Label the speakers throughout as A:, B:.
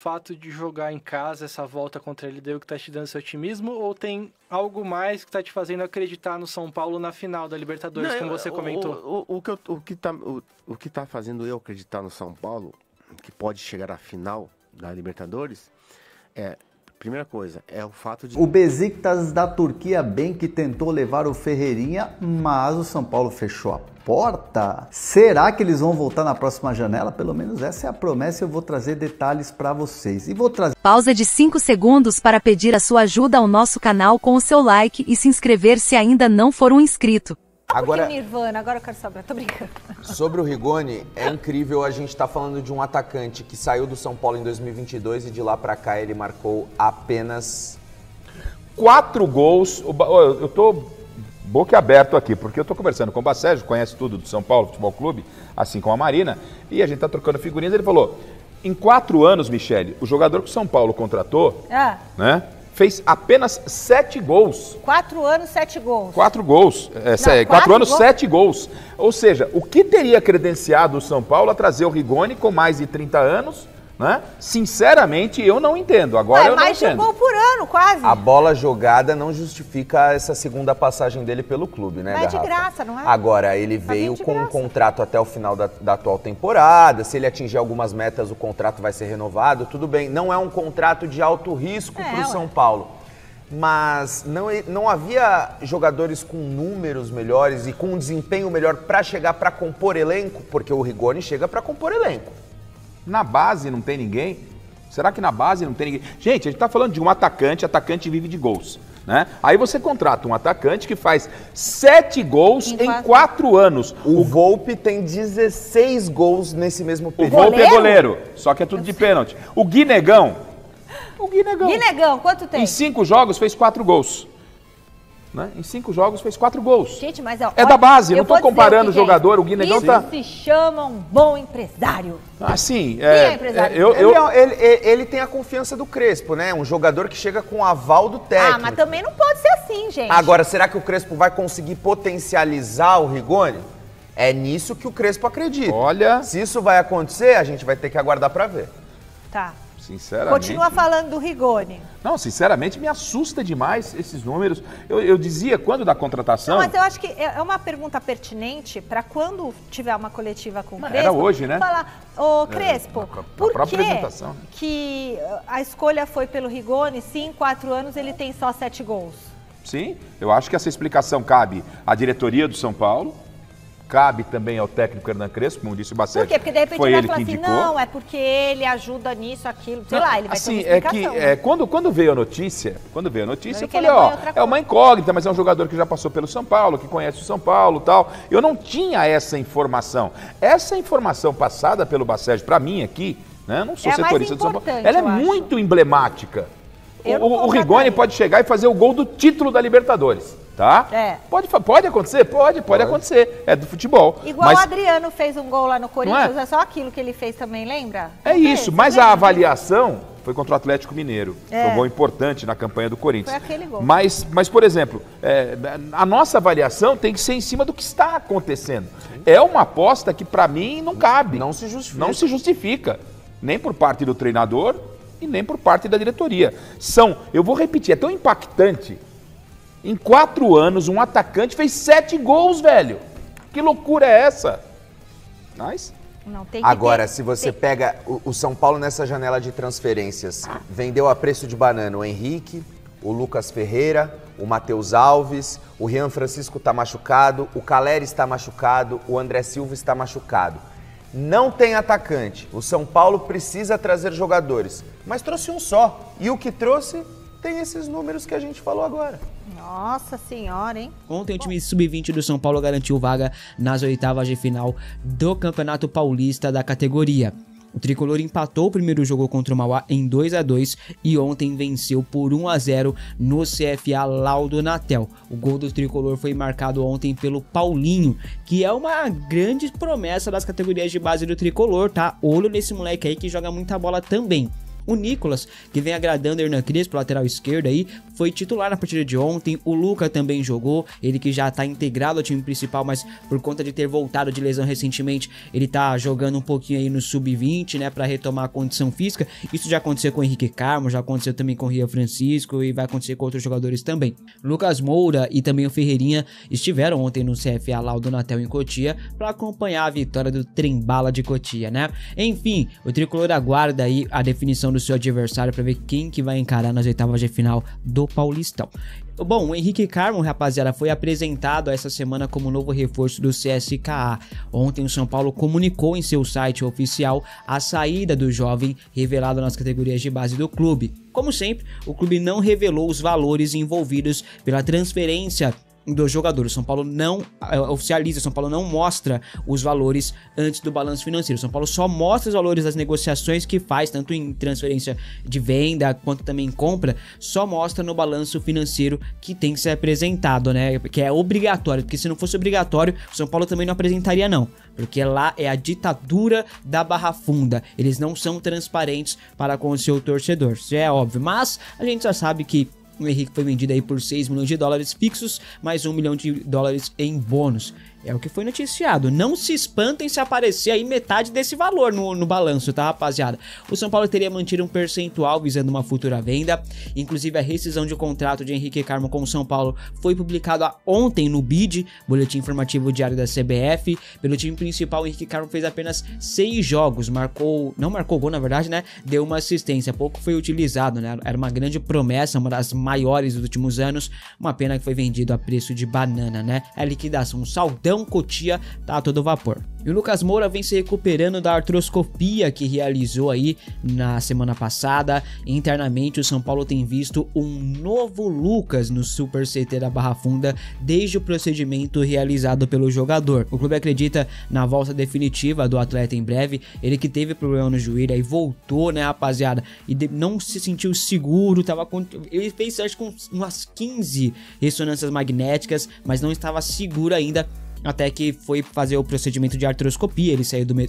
A: fato de jogar em casa, essa volta contra a LDU que tá te dando esse otimismo, ou tem algo mais que tá te fazendo acreditar no São Paulo na final da Libertadores, como você comentou?
B: O que tá fazendo eu acreditar no São Paulo, que pode chegar à final da Libertadores, primeira coisa, é o fato de...
C: O Besiktas da Turquia bem que tentou levar o Ferreirinha, mas o São Paulo fechou a porta. Será que eles vão voltar na próxima janela? Pelo menos essa é a promessa, eu vou trazer detalhes para vocês. E vou trazer...
D: Pausa de 5 segundos para pedir a sua ajuda ao nosso canal com o seu like e se inscrever se ainda não for um inscrito.
E: Agora,
F: Nirvana, agora eu quero saber, tô brincando.
E: sobre o Rigoni, é incrível a gente estar falando de um atacante que saiu do São Paulo em 2022 e de lá pra cá ele marcou apenas
G: 4 gols. Eu tô boca aberto aqui, porque eu tô conversando com o Bacégio, conhece tudo do São Paulo Futebol Clube, assim como a Marina, e a gente tá trocando figurinhas. Ele falou, em 4 anos, Michele, o jogador que o São Paulo contratou, né? Fez apenas 7 gols.
F: 4 anos, 7 gols.
G: 4 gols. 4 anos, 7 gols. Ou seja, o que teria credenciado o São Paulo a trazer o Rigoni com mais de 30 anos, né? Sinceramente, eu não entendo. Agora eu não entendo.
F: Mais de um gol por ano, quase.
E: A bola jogada não justifica essa segunda passagem dele pelo clube, né,
F: Mas
E: Garrafa?
F: é de graça, não é?
E: Agora, ele veio com um contrato até o final da atual temporada. Se ele atingir algumas metas, o contrato vai ser renovado. Tudo bem, não é um contrato de alto risco para o São Paulo. Mas não havia jogadores com números melhores e com um desempenho melhor para chegar para compor elenco? Porque o Rigoni chega para compor elenco.
G: Na base não tem ninguém? Será que na base não tem ninguém? Gente, a gente tá falando de um atacante vive de gols, né? Aí você contrata um atacante que faz 7 gols em 4 anos.
E: O Volpi tem 16 gols nesse mesmo período.
G: O Volpi é goleiro, só que é tudo de pênalti. O Guinegão,
F: quanto tem?
G: em 5 jogos fez 4 gols. Né? Em 5 jogos fez 4 gols.
F: Gente, mas
G: é da base, não tô comparando o jogador, o Guinegão
F: isso
G: tá...
F: se chama um bom empresário.
G: Assim,
F: Quem é empresário?
E: Ele tem a confiança do Crespo, né? Um jogador que chega com aval do técnico.
F: Ah, mas também não pode ser assim, gente.
E: Agora, será que o Crespo vai conseguir potencializar o Rigoni? É nisso que o Crespo acredita.
G: Olha...
E: Se isso vai acontecer, a gente vai ter que aguardar pra ver.
F: Tá.
G: Sinceramente...
F: Continua falando do Rigoni.
G: Não, sinceramente, me assusta demais esses números. Eu dizia, quando da contratação...
F: Não, mas eu acho que é uma pergunta pertinente para quando tiver uma coletiva com o Crespo...
G: Era hoje, né?
F: Falar, ô Crespo, por
G: apresentação, né?
F: que a escolha foi pelo Rigoni, se em 4 anos ele tem só 7 gols?
G: Sim, eu acho que essa explicação cabe à diretoria do São Paulo, cabe também ao técnico Hernan Crespo, como disse o Bacete.
F: Por quê? Porque de repente
G: foi
F: ele
G: ele
F: vai falar
G: que
F: assim,
G: indicou.
F: não, é porque ele ajuda nisso, aquilo, sei
G: não,
F: lá, ele vai
G: assim,
F: ter uma explicação.
G: É que quando veio a notícia, eu falei, é uma incógnita, mas é um jogador que já passou pelo São Paulo, que conhece o São Paulo e tal. Eu não tinha essa informação. Essa informação passada pelo Bacete, para mim aqui, né, não sou setorista do São Paulo, ela é muito emblemática. O Rigoni pode chegar e fazer o gol do título da Libertadores. Tá? Pode acontecer? Pode acontecer. É do futebol.
F: Igual o Adriano fez um gol lá no Corinthians, é só aquilo que ele fez também, lembra?
G: É isso, mas a avaliação foi contra o Atlético Mineiro. Foi um gol importante na campanha do Corinthians.
F: Foi aquele gol.
G: Mas por exemplo, a nossa avaliação tem que ser em cima do que está acontecendo. É uma aposta que para mim não cabe.
E: Não se justifica.
G: Não se justifica. Nem por parte do treinador e nem por parte da diretoria. Eu vou repetir, é tão impactante. Em 4 anos, um atacante fez 7 gols, velho. Que loucura é essa? Mas...
E: Agora, se você pega o São Paulo nessa janela de transferências, vendeu a preço de banana o Henrique, o Lucas Ferreira, o Matheus Alves, o Rian Francisco está machucado, o Caleri está machucado, o André Silva está machucado. Não tem atacante. O São Paulo precisa trazer jogadores, mas trouxe um só. E o que trouxe tem esses números que a gente falou agora.
F: Nossa senhora, hein?
H: Ontem o time sub-20 do São Paulo garantiu vaga nas oitavas de final do Campeonato Paulista da categoria. O tricolor empatou o primeiro jogo contra o Mauá em 2-2 e ontem venceu por 1-0 no CFA Laudo Natel. O gol do tricolor foi marcado ontem pelo Paulinho, que é uma grande promessa das categorias de base do tricolor, tá? Olho nesse moleque aí que joga muita bola também. O Nicolas, que vem agradando o Hernan Crespo, lateral esquerdo aí, foi titular na partida de ontem. O Luca também jogou, ele que já tá integrado ao time principal, mas por conta de ter voltado de lesão recentemente, ele tá jogando um pouquinho aí no sub-20, né, pra retomar a condição física. Isso já aconteceu com o Henrique Carmo, já aconteceu também com o Rian Francisco e vai acontecer com outros jogadores também. Lucas Moura e também o Ferreirinha estiveram ontem no CFA lá do Natel em Cotia para acompanhar a vitória do Trem-Bala de Cotia, né? Enfim, o tricolor aguarda aí a definição do seu adversário para ver quem que vai encarar nas oitavas de final do Paulistão. Bom, o Henrique Carmo, rapaziada, foi apresentado essa semana como novo reforço do CSKA. Ontem o São Paulo comunicou em seu site oficial a saída do jovem revelado nas categorias de base do clube. Como sempre, o clube não revelou os valores envolvidos pela transferência do jogador. O São Paulo não oficializa, o São Paulo não mostra os valores antes do balanço financeiro. O São Paulo só mostra os valores das negociações que faz, tanto em transferência de venda quanto também em compra, só mostra no balanço financeiro que tem que ser apresentado, né? Que é obrigatório, porque se não fosse obrigatório, o São Paulo também não apresentaria não, porque lá é a ditadura da Barra Funda. Eles não são transparentes para com o seu torcedor, isso é óbvio, mas a gente já sabe que o Henrique foi vendido aí por 6 milhões de dólares fixos, mais 1 milhão de dólares em bônus. É o que foi noticiado. Não se espantem se aparecer aí metade desse valor no balanço, tá, rapaziada? O São Paulo teria mantido um percentual visando uma futura venda. Inclusive, a rescisão de contrato de Henrique Carmo com o São Paulo foi publicada ontem no BID, Boletim Informativo Diário da CBF. Pelo time principal, o Henrique Carmo fez apenas 6 jogos. Não marcou gol, na verdade, né? Deu uma assistência. Pouco foi utilizado, né? Era uma grande promessa, uma das maiores dos últimos anos. Uma pena que foi vendido a preço de banana, né? A liquidação, um saldão Cotia tá a todo vapor. E o Lucas Moura vem se recuperando da artroscopia que realizou aí na semana passada. Internamente, o São Paulo tem visto um novo Lucas no Super CT da Barra Funda desde o procedimento realizado pelo jogador. O clube acredita na volta definitiva do atleta em breve. Ele que teve problema no joelho, aí voltou, né, rapaziada? E não se sentiu seguro, ele fez acho que umas 15 ressonâncias magnéticas, mas não estava seguro ainda. Até que foi fazer o procedimento de artroscopia, ele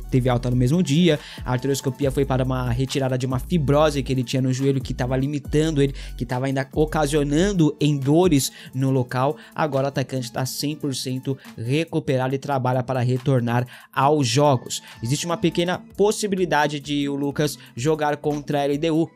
H: teve alta no mesmo dia. A artroscopia foi para uma retirada de uma fibrose que ele tinha no joelho, que estava limitando ele, que estava ainda ocasionando em dores no local. Agora o atacante está 100% recuperado e trabalha para retornar aos jogos. Existe uma pequena possibilidade de o Lucas jogar contra a LDU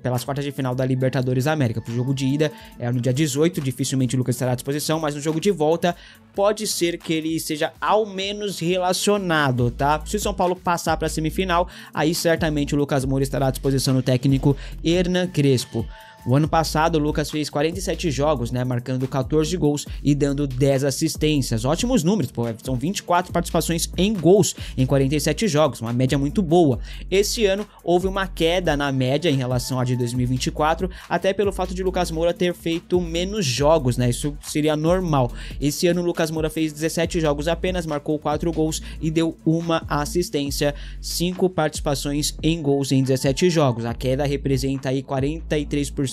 H: pelas quartas de final da Libertadores da América. Pro jogo de ida é no dia 18, dificilmente o Lucas estará à disposição, mas no jogo de volta pode ser que ele seja ao menos relacionado, tá? Se o São Paulo passar para a semifinal, aí certamente o Lucas Moura estará à disposição do técnico Hernan Crespo. O ano passado, o Lucas fez 47 jogos, né, marcando 14 gols e dando 10 assistências. Ótimos números, pô, são 24 participações em gols em 47 jogos, uma média muito boa. Esse ano, houve uma queda na média em relação à de 2024, até pelo fato de Lucas Moura ter feito menos jogos, né, isso seria normal. Esse ano, o Lucas Moura fez 17 jogos apenas, marcou 4 gols e deu uma assistência, 5 participações em gols em 17 jogos. A queda representa aí 43%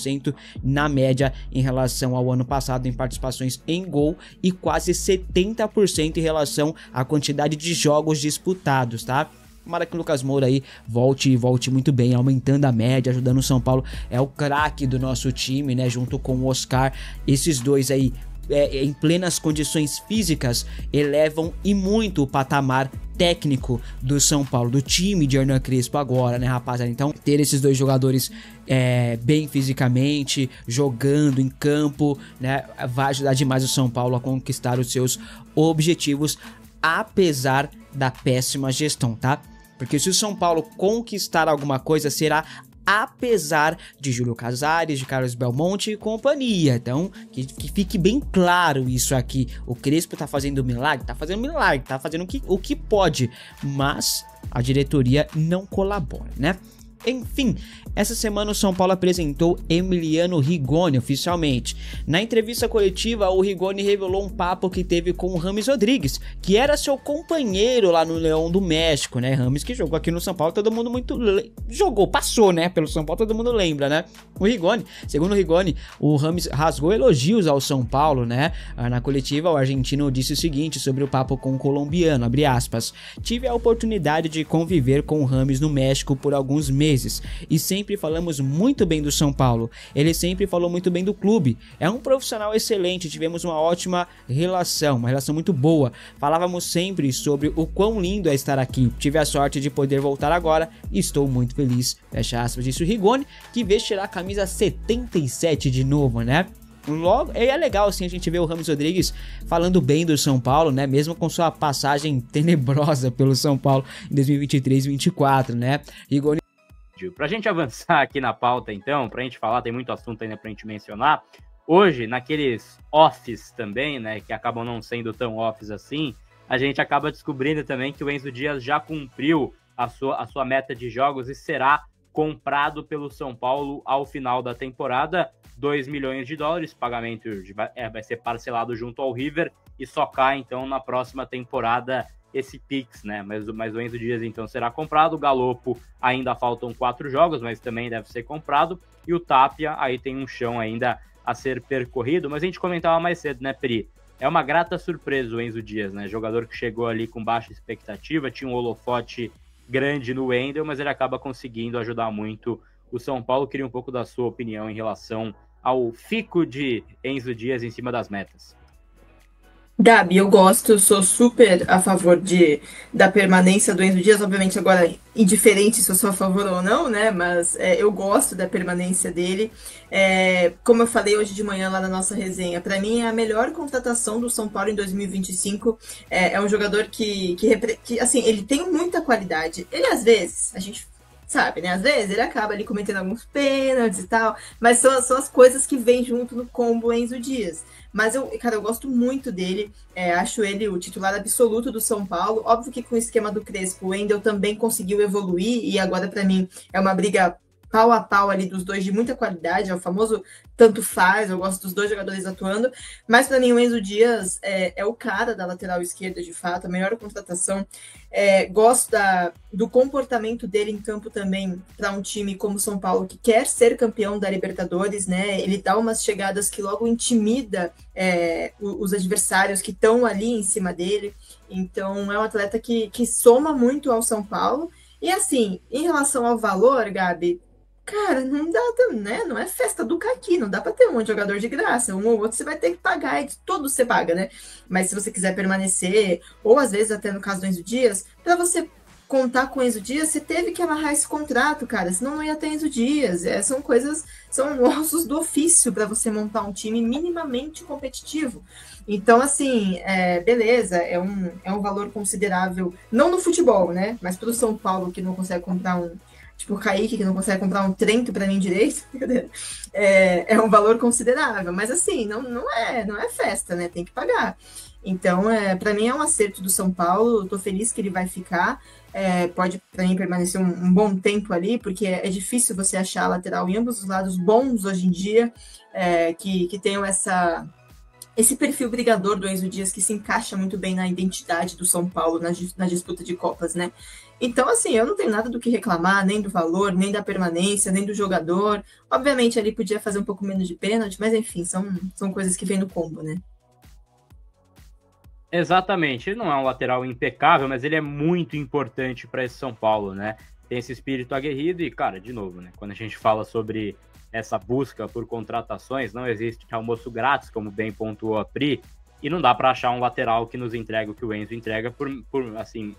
H: na média em relação ao ano passado em participações em gol e quase 70% em relação à quantidade de jogos disputados, tá? Tomara que o Lucas Moura aí volte muito bem, aumentando a média, ajudando o São Paulo. É o craque do nosso time, né? Junto com o Oscar, esses dois aí em plenas condições físicas elevam e muito o patamar técnico do São Paulo, do time de Hernan Crespo agora, né, rapaziada? Então, ter esses dois jogadores bem fisicamente, jogando em campo, né, vai ajudar demais o São Paulo a conquistar os seus objetivos, apesar da péssima gestão, tá? Porque se o São Paulo conquistar alguma coisa, será apesar de Júlio Casares, de Carlos Belmonte e companhia. Então, que fique bem claro isso aqui. O Crespo tá fazendo milagre? Tá fazendo milagre, tá fazendo o que pode, mas a diretoria não colabora, né? Enfim, essa semana o São Paulo apresentou Emiliano Rigoni oficialmente. Na entrevista coletiva, o Rigoni revelou um papo que teve com o Rames Rodrigues, que era seu companheiro lá no Leão do México, né? Rames que jogou aqui no São Paulo, todo mundo passou, né? Pelo São Paulo, todo mundo lembra, né? O Rigoni, segundo o Rigoni, o Rames rasgou elogios ao São Paulo, né? Na coletiva, o argentino disse o seguinte sobre o papo com o colombiano, abre aspas: tive a oportunidade de conviver com o Rames no México por alguns meses. vezes e sempre falamos muito bem do São Paulo. Ele sempre falou muito bem do clube. É um profissional excelente, tivemos uma ótima relação, uma relação muito boa. Falávamos sempre sobre o quão lindo é estar aqui. Tive a sorte de poder voltar agora e estou muito feliz. Fecha aspas, disse o Rigoni, que vestirá a camisa 77 de novo, né? Logo, e é legal assim a gente ver o Rames Rodrigues falando bem do São Paulo, né? Mesmo com sua passagem tenebrosa pelo São Paulo em 2023 e 2024, né? Rigoni.
I: Pra gente avançar aqui na pauta, então, pra gente falar, tem muito assunto ainda pra gente mencionar. Hoje, naqueles offs também, né, que acabam não sendo tão offs assim, a gente acaba descobrindo também que o Enzo Dias já cumpriu a sua meta de jogos e será comprado pelo São Paulo ao final da temporada. 2 milhões de dólares, pagamento vai ser parcelado junto ao River e só cai então na próxima temporada esse Pix, né? Mas o Enzo Dias então será comprado. O Galopo ainda faltam 4 jogos, mas também deve ser comprado. E o Tapia aí tem um chão ainda a ser percorrido, mas a gente comentava mais cedo, né, Pri? É uma grata surpresa o Enzo Dias, né? Jogador que chegou ali com baixa expectativa, tinha um holofote grande no Wendel, mas ele acaba conseguindo ajudar muito o São Paulo. Queria um pouco da sua opinião em relação ao fico de Enzo Dias em cima das metas.
J: Gabi, eu gosto, sou super a favor da permanência do Enzo Dias, obviamente agora indiferente se eu sou a favor ou não, né, mas eu gosto da permanência dele. Como eu falei hoje de manhã lá na nossa resenha, para mim é a melhor contratação do São Paulo em 2025, é um jogador que assim, ele tem muita qualidade, ele às vezes, a gente sabe, né? Às vezes ele acaba ali cometendo alguns pênaltis e tal, mas são as coisas que vêm junto no combo Enzo Dias. Mas eu gosto muito dele, acho ele o titular absoluto do São Paulo. Óbvio que com o esquema do Crespo, o Wendel também conseguiu evoluir e agora para mim é uma briga pau a pau ali dos dois de muita qualidade, é o famoso tanto faz, eu gosto dos dois jogadores atuando, mas para mim o Enzo Dias é o cara da lateral esquerda de fato, a melhor contratação. Gosto do comportamento dele em campo também para um time como o São Paulo, que quer ser campeão da Libertadores, né? Ele dá umas chegadas que logo intimida os adversários que estão ali em cima dele, então é um atleta que soma muito ao São Paulo. E assim, em relação ao valor, Gabi, cara, não dá, né? Não é festa do caqui, não dá pra ter um monte de jogador de graça. Um ou outro você vai ter que pagar, e todos você paga, né? Mas se você quiser permanecer, ou às vezes até no caso do Enzo Dias, pra você contar com o Enzo Dias, você teve que amarrar esse contrato, cara, senão não ia ter Enzo Dias. São ossos do ofício para você montar um time minimamente competitivo. Então, assim, beleza, é um valor considerável, não no futebol, né? Mas pro São Paulo, que não consegue comprar tipo o Kaique, que não consegue comprar um Trento para mim direito, é um valor considerável, mas assim, não é festa, né? Tem que pagar. Então, para mim é um acerto do São Paulo, tô feliz que ele vai ficar, pode para mim permanecer um bom tempo ali, porque é difícil você achar lateral em ambos os lados bons hoje em dia, que tenham esse perfil brigador do Enzo Dias, que se encaixa muito bem na identidade do São Paulo na disputa de Copas, né? Então, assim, eu não tenho nada do que reclamar, nem do valor, nem da permanência, nem do jogador. Obviamente, ali podia fazer um pouco menos de pênalti, mas enfim, são coisas que vêm no combo, né?
I: Exatamente. Ele não é um lateral impecável, mas ele é muito importante para esse São Paulo, né? Tem esse espírito aguerrido e, cara, de novo, né? Quando a gente fala sobre essa busca por contratações, não existe almoço grátis, como bem pontuou a Pri, e não dá para achar um lateral que nos entregue o que o Enzo entrega por assim,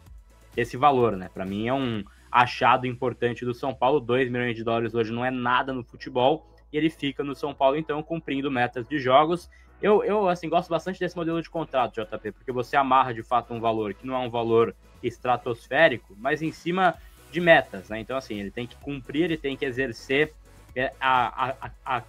I: esse valor, né? Para mim é um achado importante do São Paulo. 2 milhões de dólares hoje não é nada no futebol, e ele fica no São Paulo, então, cumprindo metas de jogos. Eu assim, gosto bastante desse modelo de contrato, JP, porque você amarra, de fato, um valor que não é um valor estratosférico, mas em cima de metas, né? Então, assim, ele tem que cumprir, ele tem que exercer a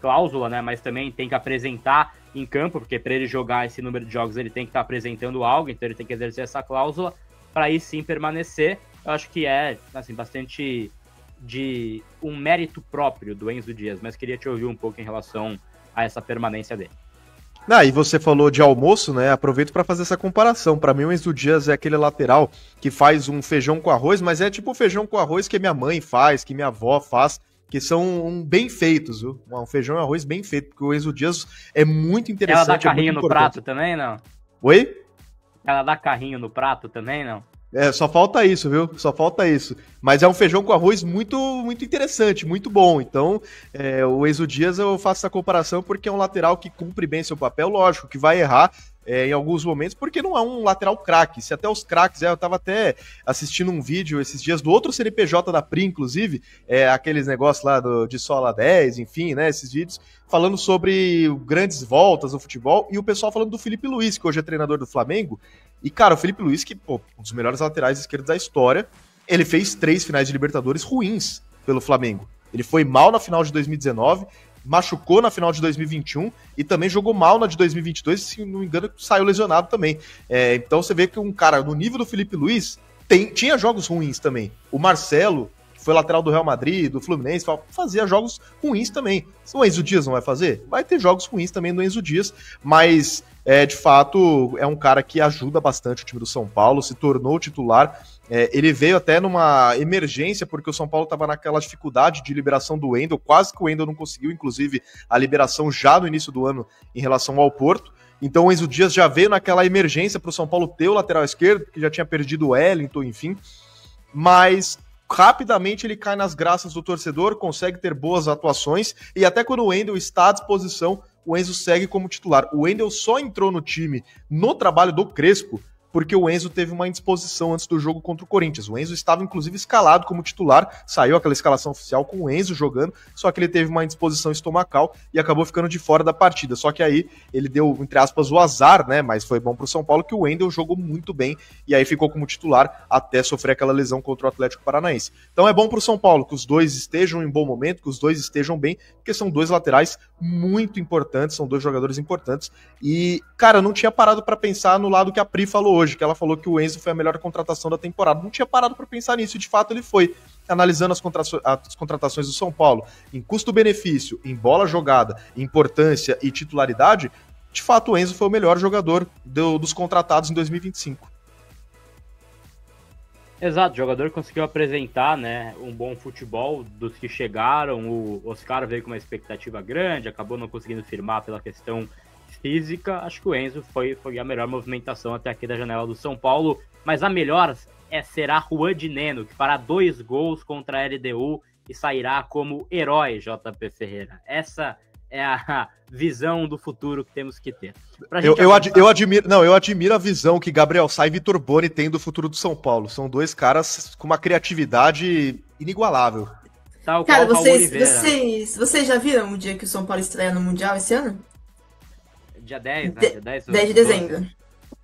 I: cláusula, né? Mas também tem que apresentar em campo, porque para ele jogar esse número de jogos, ele tem que estar apresentando algo, então ele tem que exercer essa cláusula para aí sim permanecer. Eu acho que assim, bastante de um mérito próprio do Enzo Dias, mas queria te ouvir um pouco em relação a essa permanência dele.
K: E você falou de almoço, né? Aproveito para fazer essa comparação. Para mim, o Enzo Dias é aquele lateral que faz um feijão com arroz, mas é tipo o feijão com arroz que minha mãe faz, que minha avó faz, que são bem feitos, viu? Um feijão e arroz bem feito, porque o Enzo Dias é muito interessante.
I: Ela dá carrinho no prato também, não?
K: Oi?
I: Ela dá carrinho no prato também, não?
K: Só falta isso, viu? Só falta isso. Mas é um feijão com arroz muito, muito interessante, muito bom. Então, o Enzo Dias, eu faço essa comparação porque é um lateral que cumpre bem seu papel, lógico, que vai errar em alguns momentos, porque não é um lateral craque. Se até os craques, eu tava até assistindo um vídeo esses dias do outro CNPJ da Pri, inclusive, aqueles negócios lá de Sola 10, enfim, né, esses vídeos, falando sobre grandes voltas no futebol, e o pessoal falando do Felipe Luiz, que hoje é treinador do Flamengo. E, cara, o Felipe Luiz, que, um dos melhores laterais esquerdos da história, ele fez 3 finais de Libertadores ruins pelo Flamengo. Ele foi mal na final de 2019, machucou na final de 2021 e também jogou mal na de 2022, se não me engano, saiu lesionado também. Então você vê que um cara no nível do Felipe Luiz tinha jogos ruins também. O Marcelo, que foi lateral do Real Madrid, do Fluminense, fazia jogos ruins também. O Enzo Dias não vai fazer? Vai ter jogos ruins também do Enzo Dias, mas de fato é um cara que ajuda bastante o time do São Paulo, se tornou titular. Ele veio até numa emergência, porque o São Paulo estava naquela dificuldade de liberação do Wendel, quase que o Wendel não conseguiu, inclusive, a liberação já no início do ano em relação ao Porto. Então o Enzo Dias já veio naquela emergência para o São Paulo ter o lateral esquerdo, que já tinha perdido o Wellington, enfim. Mas rapidamente ele cai nas graças do torcedor, consegue ter boas atuações, e até quando o Wendel está à disposição, o Enzo segue como titular. O Wendel só entrou no time no trabalho do Crespo, porque o Enzo teve uma indisposição antes do jogo contra o Corinthians. O Enzo estava, inclusive, escalado como titular, saiu aquela escalação oficial com o Enzo jogando, só que ele teve uma indisposição estomacal e acabou ficando de fora da partida. Só que aí ele deu, entre aspas, o azar, né? Mas foi bom pro São Paulo que o Wendel jogou muito bem e aí ficou como titular até sofrer aquela lesão contra o Atlético Paranaense. Então é bom pro São Paulo que os dois estejam em bom momento, que os dois estejam bem, porque são 2 laterais muito importantes, são 2 jogadores importantes. E, cara, eu não tinha parado para pensar no lado que a Pri falou hoje, que ela falou que o Enzo foi a melhor contratação da temporada. Não tinha parado para pensar nisso, e de fato ele foi. Analisando as contratações do São Paulo em custo-benefício, em bola jogada, importância e titularidade, de fato o Enzo foi o melhor jogador dos contratados em 2025.
I: Exato, o jogador conseguiu apresentar, né, um bom futebol dos que chegaram. O Oscar veio com uma expectativa grande, acabou não conseguindo firmar pela questão física. Acho que o Enzo foi a melhor movimentação até aqui da janela do São Paulo, mas a melhor será Juan de Neno, que fará 2 gols contra a LDU e sairá como herói, JP Ferreira. Essa é a visão do futuro que temos que ter.
K: Eu admiro a visão que Gabriel Sá e Vitor Boni têm do futuro do São Paulo. São 2 caras com uma criatividade inigualável.
J: Cara, vocês já viram o dia que o São Paulo estreia no Mundial esse ano?
I: Dia 10, né? Dia 10
J: de dezembro.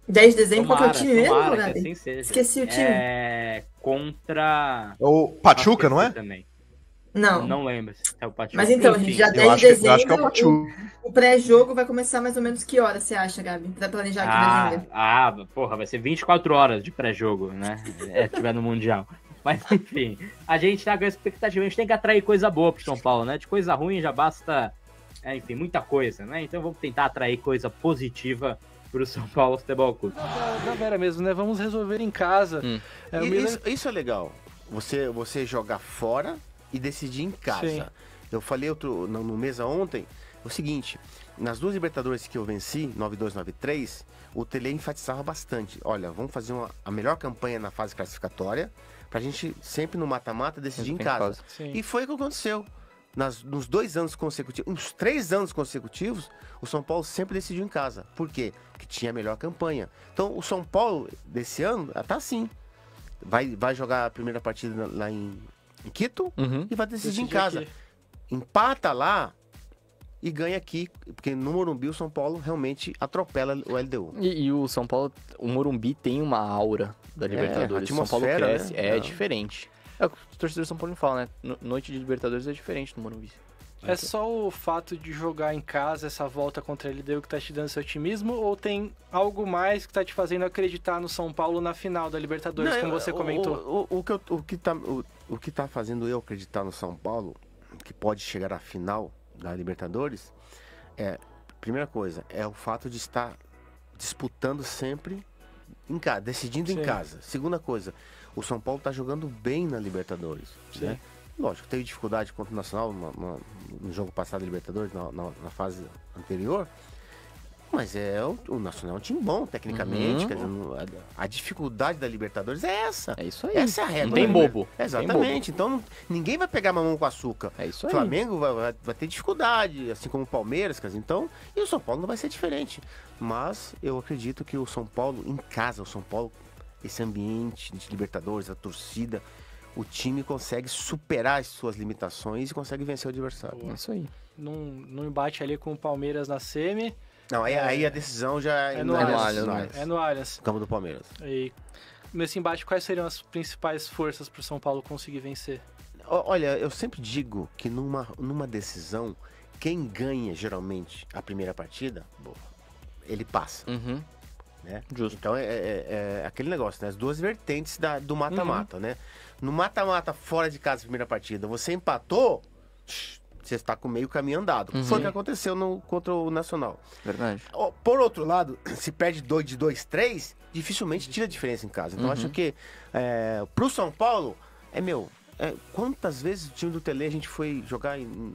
J: 10 de dezembro, qual que é o time mesmo, Gabi? Esqueci o time.
I: Contra...
K: O Pachuca, não é?
I: Também.
J: Não
I: lembro se é o Pachuca.
J: Mas então, gente, já 10 de dezembro, acho que é o pré-jogo vai começar mais ou menos que hora, você acha, Gabi? Pra planejar aqui na agenda.
I: Porra, vai ser 24 horas de pré-jogo, né? Se tiver no Mundial. Mas, enfim, a gente tá com a expectativa, a gente tem que atrair coisa boa pro São Paulo, né? De coisa ruim já basta, enfim, muita coisa, né? Então vamos tentar atrair coisa positiva pro São Paulo Futebol Clube.
A: Na vera mesmo, né? Vamos resolver em casa.
B: Isso é legal. Você jogar fora e decidir em casa. Sim. Eu falei no mesa ontem o seguinte: nas 2 Libertadores que eu venci, 9-2, 9-3, o Tele enfatizava bastante. Olha, vamos fazer a melhor campanha na fase classificatória pra gente sempre no mata-mata decidir em casa. E foi o que aconteceu. Nos 2 anos consecutivos, uns 3 anos consecutivos, o São Paulo sempre decidiu em casa. Por quê? Porque tinha a melhor campanha. Então o São Paulo desse ano tá assim. Vai jogar a primeira partida lá em Quito e vai decidir em casa. Aqui. Empata lá e ganha aqui, porque no Morumbi o São Paulo realmente atropela o LDU.
L: E o São Paulo, o Morumbi tem uma aura da Libertadores. O São Paulo cresce, né? É diferente. É o que os torcedores do São Paulo falam, né? Noite de Libertadores é diferente no Morumbi.
A: É só o fato de jogar em casa, essa volta contra a LDU que tá te dando esse otimismo, ou tem algo mais que tá te fazendo acreditar no São Paulo na final da Libertadores, como você comentou?
B: O que tá fazendo eu acreditar no São Paulo, que pode chegar à final da Libertadores, primeira coisa, é o fato de estar disputando sempre em casa, decidindo em casa. Segunda coisa, o São Paulo tá jogando bem na Libertadores, né? Lógico, teve dificuldade contra o Nacional no jogo passado da Libertadores, na fase anterior, mas o Nacional é um time bom, tecnicamente. Quer dizer, a dificuldade da Libertadores é essa.
L: É isso aí.
B: Essa é a regra.
L: Não tem bobo.
B: Exatamente.
L: Tem bobo.
B: Então, ninguém vai pegar mamão com açúcar.
L: É isso
B: aí. O Flamengo vai ter dificuldade, assim como o Palmeiras. Quer dizer, então, e o São Paulo não vai ser diferente. Mas eu acredito que o São Paulo, em casa, o São Paulo, esse ambiente de Libertadores, a torcida, o time consegue superar as suas limitações e consegue vencer o adversário.
L: É isso aí.
A: Num embate ali com o Palmeiras na semi.
B: Não, aí a decisão já
A: é no Allianz. É no Allianz.
B: Campo do Palmeiras.
A: E nesse embate, quais seriam as principais forças para o São Paulo conseguir vencer?
B: Olha, eu sempre digo que numa decisão, quem ganha geralmente a primeira partida, ele passa. Né? Justo. Então é aquele negócio, né? As duas vertentes do mata-mata, né? No mata-mata fora de casa, primeira partida, você empatou, você está com meio caminho andado. Foi o que aconteceu contra o Nacional.
L: Verdade.
B: Por outro lado, se perde 2-3, dificilmente tira a diferença em casa. Então acho que pro São Paulo, quantas vezes o time do Tele a gente foi jogar em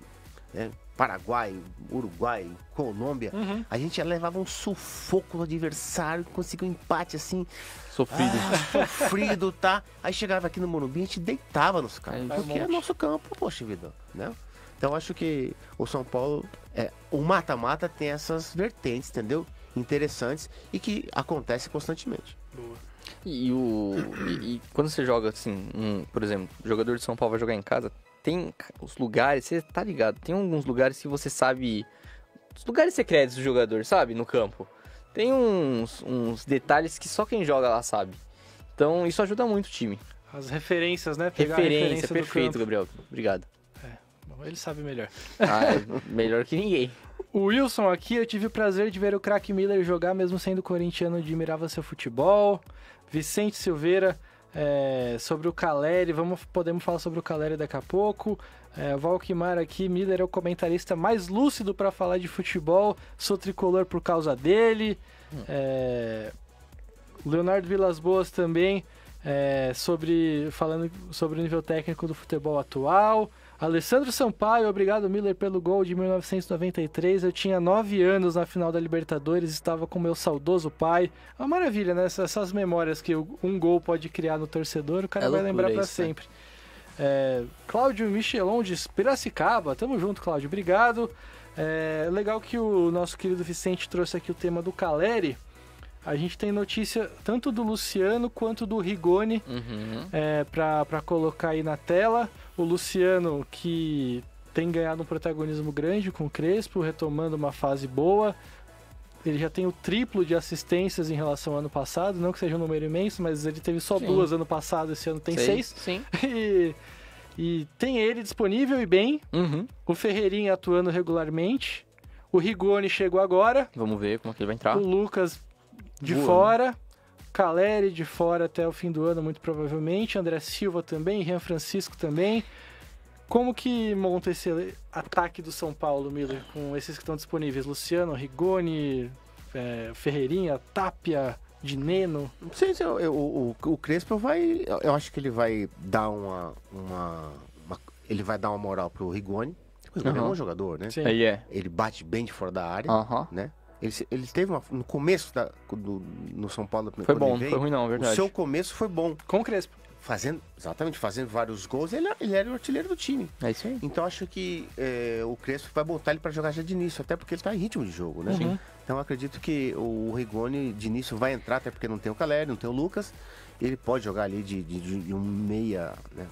B: Paraguai, Uruguai, Colômbia, a gente já levava um sufoco no adversário, conseguiu um empate assim. Sofrido, tá? Aí chegava aqui no Morumbi, a gente deitava nos caras. Porque é nosso campo, poxa vida, né? Então acho que o São Paulo, o mata-mata tem essas vertentes, entendeu? Interessantes e que acontece constantemente.
A: Boa.
L: E quando você joga assim, por exemplo, o jogador de São Paulo vai jogar em casa, tem os lugares, você tá ligado? Tem alguns lugares que você sabe, os lugares secretos do jogador, sabe? No campo. Tem uns detalhes que só quem joga lá sabe. Então isso ajuda muito o time.
A: As referências, né?
L: Pegar referência perfeito, Gabriel. Obrigado.
A: Ele sabe melhor.
L: Melhor que ninguém.
A: O Wilson aqui, eu tive o prazer de ver o craque Miller jogar, mesmo sendo corintiano, admirava seu futebol. Vicente Silveira, sobre o Caleri, podemos falar sobre o Caleri daqui a pouco. Valquimar aqui, Miller é o comentarista mais lúcido para falar de futebol, sou tricolor por causa dele. Leonardo Vilas Boas também, falando sobre o nível técnico do futebol atual. Alessandro Sampaio, obrigado Miller pelo gol de 1993, eu tinha 9 anos na final da Libertadores, estava com meu saudoso pai. É uma maravilha, né? Essas memórias que um gol pode criar no torcedor, o cara vai lembrar para sempre. Cláudio Michelon de Piracicaba, tamo junto, Cláudio, obrigado. Legal que o nosso querido Vicente trouxe aqui o tema do Caleri. A gente tem notícia tanto do Luciano quanto do Rigoni para colocar aí na tela. O Luciano, que tem ganhado um protagonismo grande com o Crespo, retomando uma fase boa. Ele já tem o triplo de assistências em relação ao ano passado, não que seja um número imenso, mas ele teve só 2 ano passado, esse ano tem 6.
L: Sim.
A: E tem ele disponível e bem. O Ferreirinha atuando regularmente. O Rigoni chegou agora.
L: Vamos ver como é que ele vai entrar.
A: O Lucas de fora. Caleri de fora até o fim do ano, muito provavelmente. André Silva também, Rian Francisco também. Como que monta esse ataque do São Paulo, Miller, com esses que estão disponíveis? Luciano, Rigoni, Ferreirinha, Tapia, Dineno?
B: Não sei se o Crespo vai... Eu acho que ele vai dar ele vai dar uma moral pro Rigoni. O Rigoni é um bom jogador, né?
A: Sim.
B: Ele bate bem de fora da área, né? Ele teve no começo no São Paulo...
L: Foi bom, não foi ruim não, verdade.
B: O seu começo foi bom.
A: Com o Crespo.
B: Fazendo vários gols, ele era o artilheiro do time.
L: É isso aí.
B: Então acho que o Crespo vai botar ele para jogar já de início, até porque ele tá em ritmo de jogo, né? Sim. Então acredito que o Rigoni de início vai entrar, até porque não tem o Caleri, não tem o Lucas. Ele pode jogar ali de um meia, né?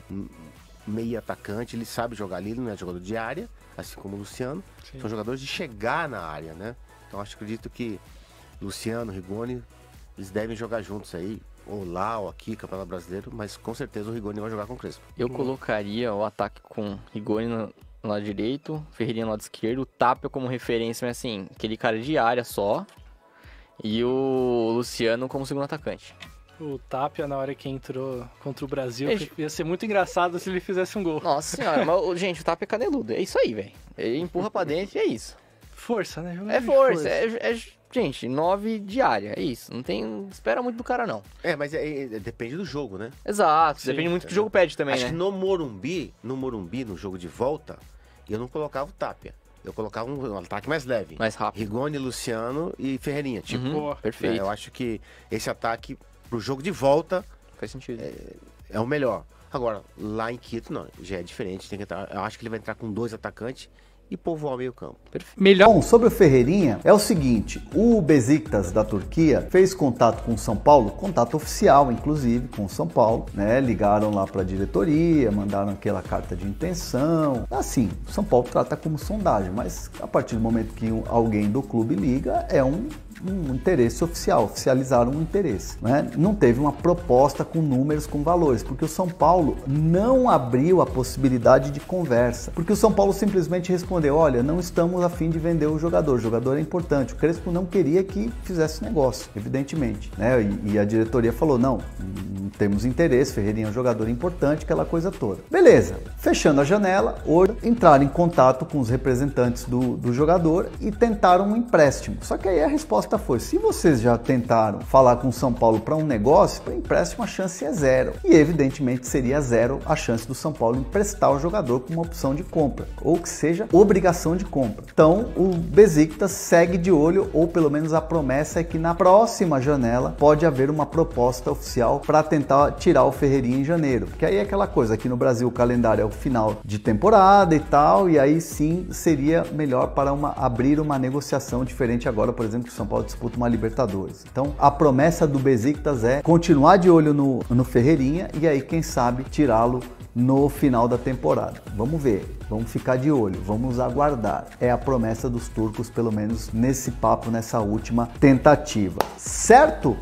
B: Meia atacante, ele sabe jogar ali, ele não é jogador de área, assim como o Luciano. Sim. São jogadores de chegar na área, né? Então acredito que Luciano, Rigoni, eles devem jogar juntos aí, ou lá ou aqui, Campeonato Brasileiro, mas com certeza o Rigoni vai jogar com o Crespo.
L: Eu colocaria o ataque com Rigoni no lado direito, Ferreirinha no lado esquerdo, o Tapia como referência, mas assim, aquele cara de área só, e o Luciano como segundo atacante.
A: O Tapia, na hora que entrou contra o Brasil, ia ser muito engraçado se ele fizesse um gol.
L: Nossa senhora, mas, gente, o Tapia é caneludo, é isso aí, velho. Ele empurra pra dentro e é isso.
A: Força, né?
L: É força. Gente, 9 de área, é isso. Não espera muito do cara, não.
B: Mas depende do jogo, né?
L: Exato, sim, depende muito do que o jogo pede também,
B: Acho
L: né?
B: que no Morumbi, no jogo de volta, eu não colocava o Tapia. eu colocar um ataque mais leve.
L: Mais rápido.
B: Rigoni, Luciano e Ferreirinha. Tipo,
L: perfeito.
B: Eu acho que esse ataque pro jogo de volta
L: faz sentido.
B: É o melhor. Agora, lá em Quito, não, já é diferente. Tem que entrar, eu acho que ele vai entrar com 2 atacantes e povoar o meio campo.
C: Melhor. Bom, sobre o Ferreirinha, é o seguinte, o Besiktas da Turquia fez contato com o São Paulo, contato oficial, inclusive, com o São Paulo, né? Ligaram lá para a diretoria, mandaram aquela carta de intenção. Assim, o São Paulo trata como sondagem, mas a partir do momento que alguém do clube liga, é um interesse oficial, oficializaram um interesse, né? Não teve uma proposta com números, com valores, porque o São Paulo não abriu a possibilidade de conversa, porque o São Paulo simplesmente respondeu, olha, não estamos a fim de vender o jogador é importante. O Crespo não queria que fizesse negócio, evidentemente, né? E a diretoria falou, não temos interesse, Ferreirinha é um jogador importante, aquela coisa toda. Beleza, fechando a janela, hoje entraram em contato com os representantes do jogador e tentaram um empréstimo, só que aí a resposta foi, se vocês já tentaram falar com o São Paulo para um negócio, para empréstimo a chance é 0. E evidentemente seria 0 a chance do São Paulo emprestar o jogador com uma opção de compra, ou que seja obrigação de compra. Então o Besiktas segue de olho, ou pelo menos a promessa é que na próxima janela pode haver uma proposta oficial para tentar tirar o Ferreirinha em janeiro. Porque aí é aquela coisa, aqui no Brasil o calendário é o final de temporada e tal, e aí sim seria melhor para abrir uma negociação diferente agora, por exemplo, que o São Paulo disputa uma Libertadores. Então a promessa do Besiktas é continuar de olho no Ferreirinha e aí quem sabe tirá-lo no final da temporada. Vamos ver, vamos ficar de olho, vamos aguardar. É a promessa dos turcos, pelo menos nesse papo, nessa última tentativa. Certo?